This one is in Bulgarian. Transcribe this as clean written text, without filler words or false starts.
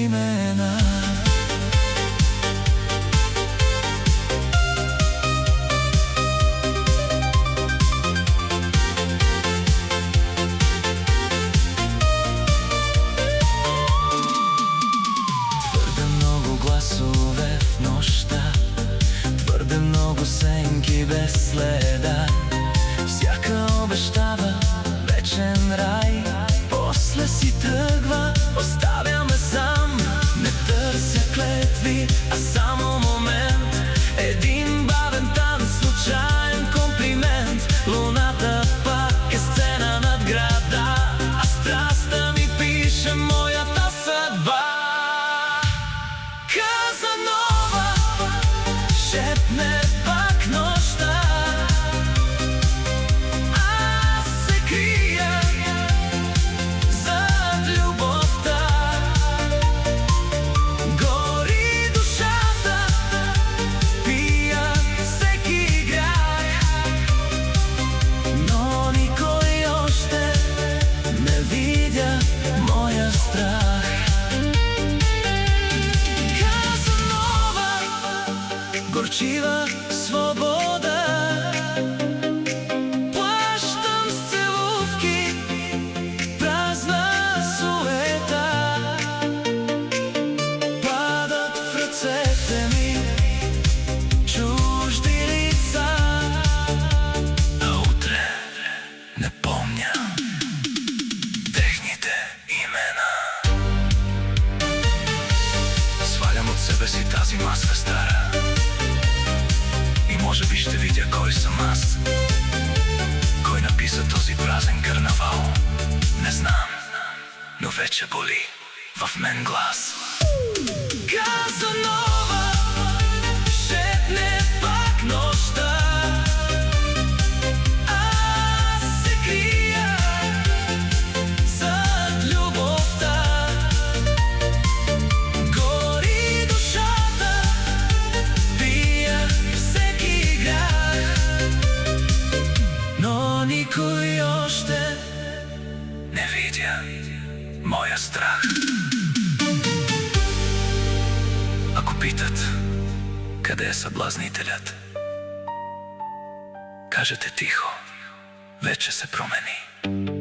imena. Твърде много гласове в нощта, твърде много сенки без следа. Всяка обещава вечен рай, после си тръгва, оставя ме сам. Не търся клетви, а само момент, един бавен танц, случайен комплимент. Луната пак е сцена над града, а страстта ми пише моята съдба. Казанова шепне пак нощта, аз се крия зад любовта. Гори душата, пия всеки грях, но никой още не видя моя страх. Казанова, горчива свобода, плащам с целувки, празна суета. Падат в ръцете ми чужди лица, а утре не помня техните имена. Свалям от себе си тази маска стара и може би ще видя кой съм аз. Кой написа този празен карнавал, не знам, но вече боли в мен глас. Казанова шепне пак нощта, аз се крия зад любовта. Гори душата, пия всеки грях, но никой още не видя моя страх. Ако питат къде е съблазнителят, кажете тихо, вече се промени.